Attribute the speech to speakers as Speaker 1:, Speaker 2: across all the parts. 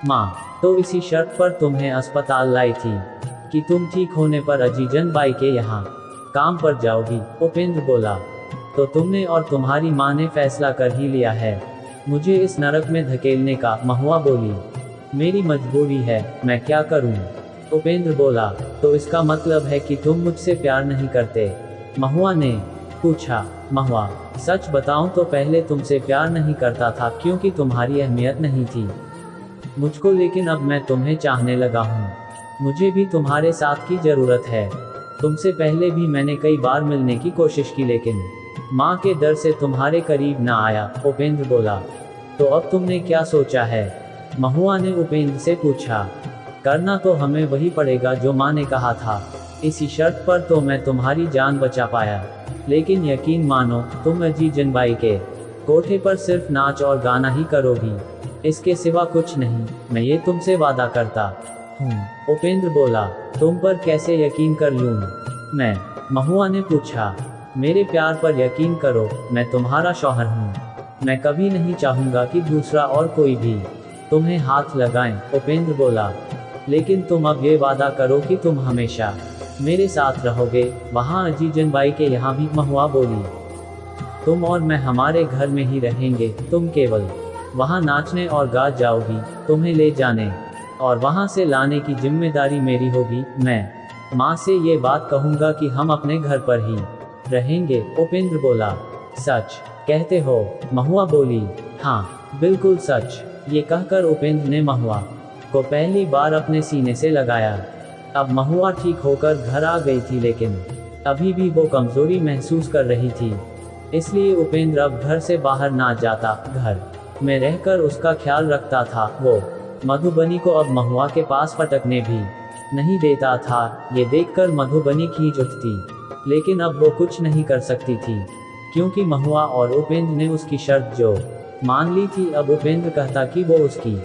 Speaker 1: माँ, तो इसी शर्त पर तुम्हें अस्पताल लाई थी कि तुम ठीक होने पर अजीजन बाई के यहाँ काम पर जाओगी। उपेंद्र बोला, तो तुमने और तुम्हारी माँ ने फैसला कर ही लिया है मुझे इस नरक में धकेलने का। महुआ बोली, मेरी मजबूरी है, मैं क्या करूं? उपेंद्र बोला, तो इसका मतलब है कि तुम मुझसे प्यार नहीं करते? महुआ ने पूछा। महुआ, सच बताऊं तो पहले तुमसे प्यार नहीं करता था क्योंकि तुम्हारी अहमियत नहीं थी मुझको, लेकिन अब मैं तुम्हें चाहने लगा हूँ। मुझे भी तुम्हारे साथ की जरूरत है। तुमसे पहले भी मैंने कई बार मिलने की कोशिश की लेकिन माँ के डर से तुम्हारे करीब ना आया। उपेंद्र बोला, तो अब तुमने क्या सोचा है? महुआ ने उपेंद्र से पूछा। करना तो हमें वही पड़ेगा जो माँ ने कहा था। इसी शर्त पर तो मैं तुम्हारी जान बचा पाया, लेकिन यकीन मानो तुम अजीजन बाई के कोठे पर सिर्फ नाच और गाना ही करोगी, इसके सिवा कुछ नहीं। मैं ये तुमसे वादा करता हूँ। उपेंद्र बोला, तुम पर कैसे यकीन कर लूँ मैं? महुआ ने पूछा। मेरे प्यार पर यकीन करो, मैं तुम्हारा शौहर हूँ। मैं कभी नहीं चाहूँगा कि दूसरा और कोई भी तुम्हें हाथ लगाएं। उपेंद्र बोला, लेकिन तुम अब ये वादा करो कि तुम हमेशा मेरे साथ रहोगे वहाँ अजीजन बाई के यहाँ भी। महुआ बोली, तुम और मैं हमारे घर में ही रहेंगे। तुम केवल वहाँ नाचने और गा जाओगी। तुम्हें ले जाने और वहाँ से लाने की जिम्मेदारी मेरी होगी। मैं माँ से ये बात कहूँगा कि हम अपने घर पर ही रहेंगे। उपेंद्र बोला, सच कहते हो? महुआ बोली, हाँ बिल्कुल सच। ये कहकर उपेंद्र ने महुआ को पहली बार अपने सीने से लगाया। अब महुआ ठीक होकर घर आ गई थी, लेकिन अभी भी वो कमजोरी महसूस कर रही थी। इसलिए उपेंद्र अब घर से बाहर ना जाता, घर में रहकर उसका ख्याल रखता था। वो मधुबनी को अब महुआ के पास फटकने भी नहीं देता था। ये देखकर मधुबनी खींच उठती, लेकिन अब वो कुछ नहीं कर सकती थी क्योंकि महुआ और उपेंद्र ने उसकी शर्त जो मान ली थी। अब उपेंद्र कहता कि वो उसकी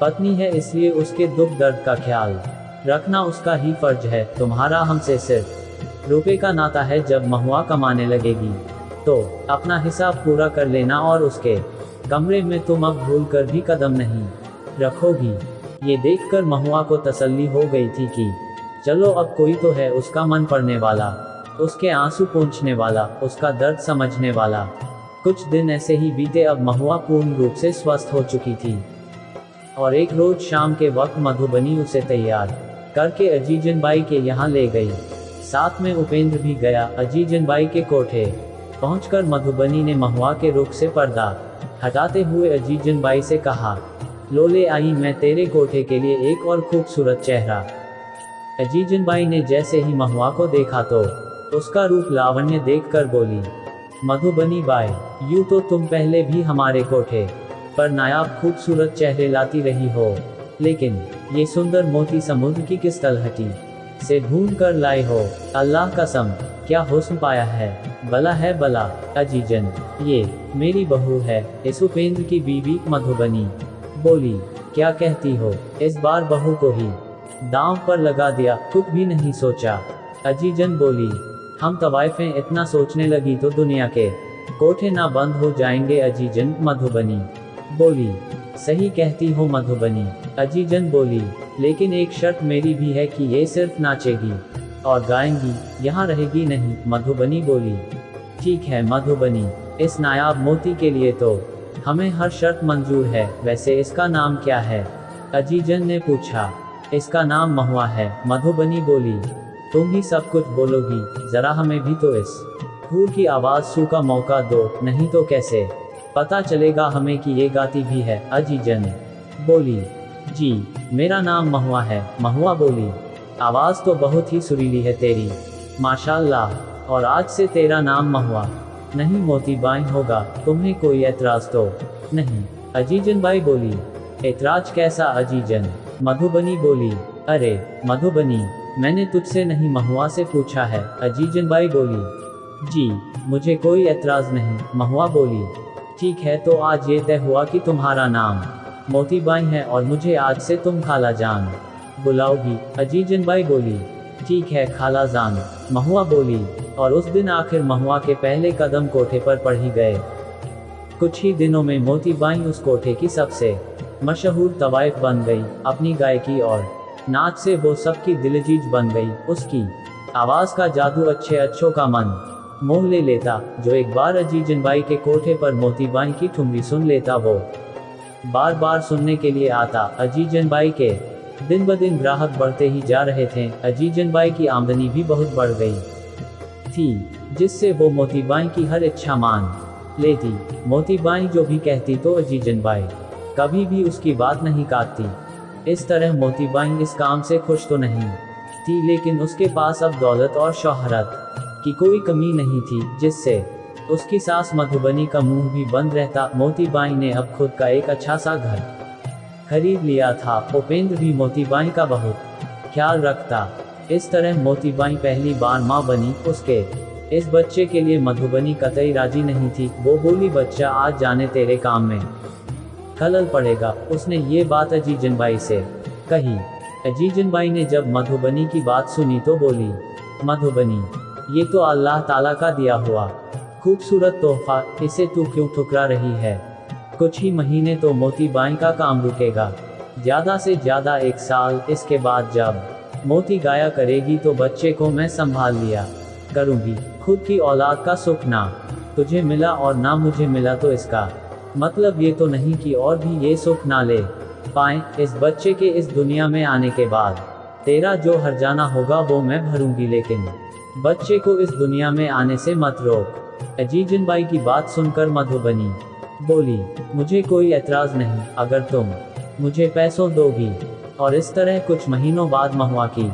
Speaker 1: पत्नी है, इसलिए उसके दुख दर्द का ख्याल रखना उसका ही फर्ज है। तुम्हारा हमसे सिर्फ रुपए का नाता है। जब महुआ कमाने लगेगी तो अपना हिसाब पूरा कर लेना, और उसके कमरे में तुम अब भूल कर भी कदम नहीं रखोगी। ये देखकर महुआ को तसल्ली हो गई थी कि चलो अब कोई तो है उसका मन पड़ने वाला, उसके आंसू पोंछने वाला, उसका दर्द समझने वाला। कुछ दिन ऐसे ही बीते। अब महुआ पूर्ण रूप से स्वस्थ हो चुकी थी और एक रोज शाम के वक्त मधुबनी उसे तैयार करके अजीजन बाई के यहाँ ले गई। साथ में उपेंद्र भी गया। अजीजन बाई के कोठे पहुंचकर मधुबनी ने महुआ के रुख से पर्दा हटाते हुए अजीजन बाई से कहा, लो ले आई मैं तेरे कोठे के लिए एक और खूबसूरत चेहरा। अजीजन बाई ने जैसे ही महुआ को देखा तो उसका रूप लावण्य देखकर बोली, मधुबनी बाई, यूं तो तुम पहले भी हमारे कोठे पर नायाब खूबसूरत चेहरे लाती रही हो, लेकिन ये सुंदर मोती समुद्र की किस तलहटी से ढूंढ कर लाए हो। अल्लाह कसम, क्या हुस्न पाया है। भला है भला। अजीजन, ये मेरी बहू है। इस उपेंद्र की बीवी मधुबनी बोली, क्या कहती हो? इस बार बहू को ही दांव पर लगा दिया, कुछ भी नहीं सोचा। अजीजन बोली, हम तवाइफें इतना सोचने लगी तो दुनिया के कोठे ना बंद हो जाएंगे। अजीजन मधुबनी बोली, सही कहती हो मधुबनी। अजीजन बोली, लेकिन एक शर्त मेरी भी है कि ये सिर्फ नाचेगी और गाएंगी, यहाँ रहेगी नहीं। मधुबनी बोली, ठीक है मधुबनी, इस नायाब मोती के लिए तो हमें हर शर्त मंजूर है। वैसे इसका नाम क्या है? अजीजन ने पूछा। इसका नाम महुआ है। मधुबनी बोली, तुम ही सब कुछ बोलोगी, जरा हमें भी तो इस फूल की आवाज सू का मौका दो, नहीं तो कैसे पता चलेगा हमें कि ये गाती भी है। अजीजन बोली, जी मेरा नाम महुआ है। महुआ बोली, आवाज तो बहुत ही सुरीली है तेरी, माशाल्लाह। और आज से तेरा नाम महुआ नहीं मोती बाई होगा। तुम्हें कोई एतराज तो नहीं? अजीजन बाई बोली, एतराज कैसा अजीजन? मधुबनी बोली, अरे मधुबनी, मैंने तुझसे नहीं महुआ से पूछा है। अजीजन बाई बोली, जी मुझे कोई एतराज नहीं। महुआ बोली, ठीक है तो आज ये तय हुआ कि तुम्हारा नाम मोती बाई है और मुझे आज से तुम खाला जान बुलाओगी। अजीजन बाई बोली, ठीक है खाला जान। महुआ बोली, और उस दिन आखिर महुआ के पहले कदम कोठे पर पड़ ही गए। कुछ ही दिनों में मोती बाई उस कोठे की सबसे मशहूर तवाइफ बन गई। अपनी गायकी और नाच से वो सबकी दिलजीज बन गई। उसकी आवाज़ का जादू अच्छे अच्छों का मन मोह ले लेता। जो एक बार अजीजन बाई के कोठे पर मोतीबाई की ठुमरी सुन लेता, वो बार बार सुनने के लिए आता। अजीजन बाई के दिन ब दिन ग्राहक बढ़ते ही जा रहे थे। अजीजन बाई की आमदनी भी बहुत बढ़ गई थी, जिससे वो मोतीबाई की हर इच्छा मान लेती। मोतीबाई जो भी कहती तो अजीजन बाई कभी भी उसकी बात नहीं काटती। इस तरह मोतीबाई इस काम से खुश तो नहीं थी, लेकिन उसके पास अब दौलत और शोहरत की कोई कमी नहीं थी, जिससे उसकी सास मधुबनी का मुंह भी बंद रहता। मोतीबाई ने अब खुद का एक अच्छा सा घर खरीद लिया था। उपेंद्र भी मोतीबाई का बहुत ख्याल रखता। इस तरह मोतीबाई पहली बार माँ बनी। उसके इस बच्चे के लिए मधुबनी कतई राजी नहीं थी। वो बोली, बच्चा आज जाने तेरे काम में खलल पड़ेगा। उसने ये बात अजीजन बाई से कही। अजीजन बाई ने जब मधुबनी की बात सुनी तो बोली, मधुबनी, ये तो अल्लाह ताला का दिया हुआ खूबसूरत तोहफा, इसे तू क्यों ठुकरा रही है? कुछ ही महीने तो मोतीबाई का काम रुकेगा, ज़्यादा से ज़्यादा 1 साल। इसके बाद जब मोती गाया करेगी तो बच्चे को मैं संभाल लिया करूँगी। खुद की औलाद का सुख ना तुझे मिला और ना मुझे मिला तो इसका मतलब ये तो नहीं कि और भी ये सुख ना ले पाए। इस बच्चे के इस दुनिया में आने के बाद तेरा जो हर्जाना होगा वो मैं भरूंगी, लेकिन बच्चे को इस दुनिया में आने से मत रोक। अजीजन बाई की बात सुनकर मधुबनी बोली, मुझे कोई एतराज़ नहीं अगर तुम मुझे पैसों दोगी। और इस तरह कुछ महीनों बाद महुआ की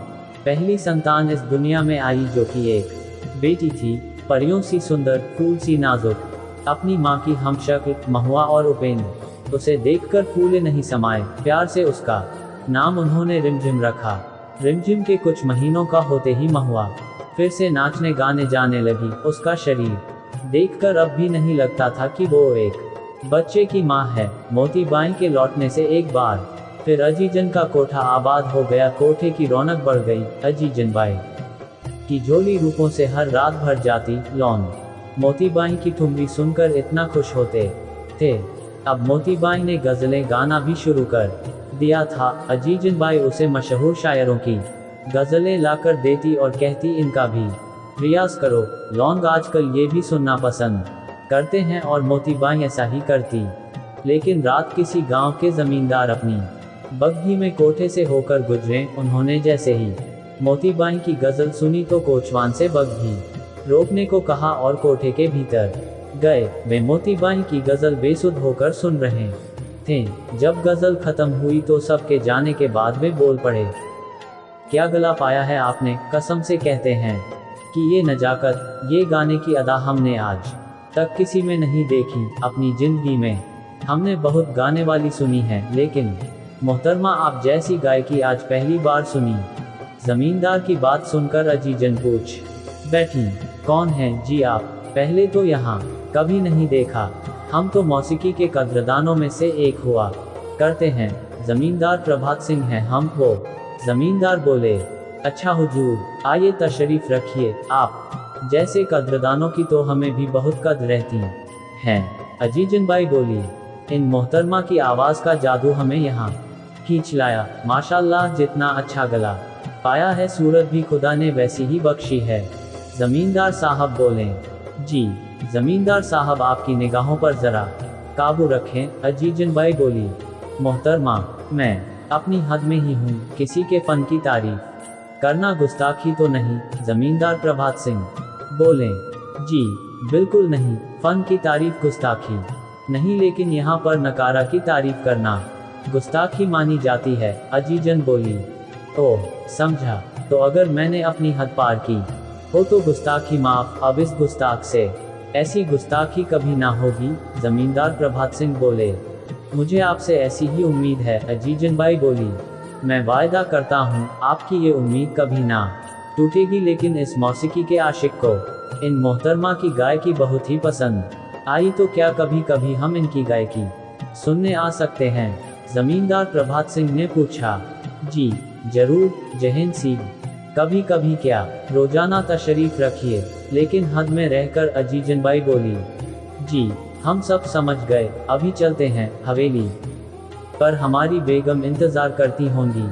Speaker 1: पहली संतान इस दुनिया में आई, जो कि एक बेटी थी। परियों सी सुंदर, फूल सी नाजुक, अपनी माँ की हमशक्ल महुआ और उपेंद्र उसे देखकर फूले नहीं समाये। प्यार से उसका नाम उन्होंने रिमझिम रखा। रिमझिम के कुछ महीनों का होते ही महुआ फिर से नाचने गाने जाने लगी। उसका शरीर देखकर अब भी नहीं लगता था कि वो एक बच्चे की माँ है। मोतीबाई के लौटने से एक बार फिर अजीजन का कोठा आबाद हो गया। कोठे की रौनक बढ़ गई। अजीजन बाई की झोली रूपों से हर रात भर जाती। लौंग मोतीबाई की ठुमरी सुनकर इतना खुश होते थे। अब मोतीबाई ने गज़लें गाना भी शुरू कर दिया था। अजीजन बाई उसे मशहूर शायरों की गज़लें लाकर देती और कहती, इनका भी रियाज करो। लौंग आजकल ये भी सुनना पसंद करते हैं और मोतीबाई ऐसा ही करती। लेकिन रात किसी गांव के जमींदार अपनी बग्घी में कोठे से होकर गुजरे। उन्होंने जैसे ही मोतीबाई की गज़ल सुनी तो कोचवान से बग्घी रोकने को कहा और कोठे के भीतर गए। वे मोतीबाई की गज़ल बेसुध होकर सुन रहे थे। जब गज़ल खत्म हुई तो सबके जाने के बाद वे बोल पड़े, क्या गला पाया है आपने? कसम से कहते हैं कि ये नजाकत, ये गाने की अदा हमने आज तक किसी में नहीं देखी। अपनी जिंदगी में हमने बहुत गाने वाली सुनी है, लेकिन मोहतरमा आप जैसी गायकी आज पहली बार सुनी। जमींदार की बात सुनकर अजीजन पूछ बैठी, कौन है जी आप? पहले तो यहाँ कभी नहीं देखा। हम तो मौसीकी के कद्रदानों में से एक हुआ करते हैं। जमींदार प्रभात सिंह हैं हम। वो जमींदार बोले, अच्छा हुजूर, आइए तशरीफ रखिए। आप जैसे कद्रदानों की तो हमें भी बहुत कद्र रहती हैं। अजीजन बाई बोली, इन मोहतरमा की आवाज़ का जादू हमें यहाँ खींच लाया। माशाल्लाह, जितना अच्छा गला पाया है, सूरत भी खुदा ने वैसी ही बख्शी है। जमींदार साहब बोले, जी जमींदार साहब आपकी निगाहों पर ज़रा काबू रखें। अजीजन बाई बोली, मोहतरमा, मैं अपनी हद में ही हूँ, किसी के फ़न की तारीफ करना गुस्ताखी तो नहीं। जमींदार प्रभात सिंह बोले, जी बिल्कुल नहीं, फ़न की तारीफ गुस्ताखी नहीं, लेकिन यहाँ पर नकारा की तारीफ करना गुस्ताखी मानी जाती है। अजीजन बोली, ओह समझा, तो अगर मैंने अपनी हद पार की हो तो गुस्ताखी माफ। अब इस गुस्ताख से ऐसी गुस्ताखी कभी ना होगी। जमींदार प्रभात सिंह बोले, मुझे आपसे ऐसी ही उम्मीद है। अजीजन बाई बोली, मैं वायदा करता हूँ आपकी ये उम्मीद कभी ना टूटेगी। लेकिन इस मौसीकी के आशिक को इन मोहतरमा की गायकी बहुत ही पसंद आई, तो क्या कभी कभी हम इनकी गायकी सुनने आ सकते हैं? जमींदार प्रभात सिंह ने पूछा। जी जरूर जहीन सी, कभी कभी क्या, रोजाना तशरीफ रखिए, लेकिन हद में रहकर। अजीजन बाई बोली, जी हम सब समझ गए, अभी चलते हैं हवेली। पर हमारी बेगम इंतजार करती होंगी।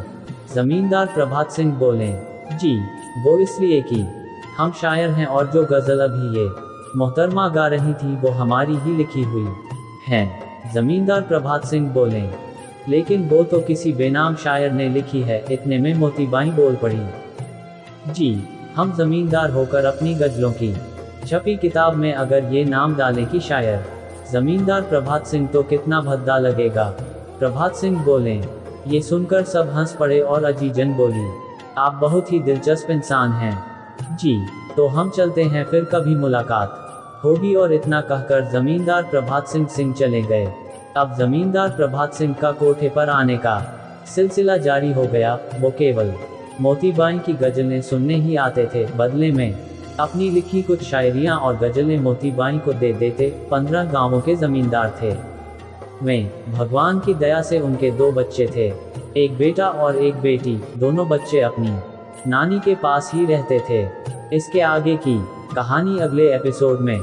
Speaker 1: जमींदार प्रभात सिंह बोले, जी, वो इसलिए कि हम शायर हैं और जो गजल अभी ये मोहतरमा गा रही थी वो हमारी ही लिखी हुई है। जमींदार प्रभात सिंह बोले, लेकिन वो तो किसी बेनाम शायर ने लिखी है। इतने में मोतीबाई बोल पड़ी, जी, हम जमींदार होकर अपनी गजलों की छपी किताब में अगर ये नाम डालें कि शायर जमींदार प्रभात सिंह तो कितना भद्दा लगेगा। प्रभात सिंह बोले। ये सुनकर सब हंस पड़े और अजीजन बोली, आप बहुत ही दिलचस्प इंसान हैं। जी, तो हम चलते हैं, फिर कभी मुलाकात होगी। और इतना कहकर जमींदार प्रभात सिंह चले गए। अब जमींदार प्रभात सिंह का कोठे पर आने का सिलसिला जारी हो गया। वो केवल मोतीबाई की गजलें सुनने ही आते थे, बदले में अपनी लिखी कुछ शायरियां और गजलें मोतीबाई को दे देते। 15 गांवों के जमींदार थे वे। भगवान की दया से उनके 2 बच्चे थे, एक बेटा और एक बेटी। दोनों बच्चे अपनी नानी के पास ही रहते थे। इसके आगे की कहानी अगले एपिसोड में।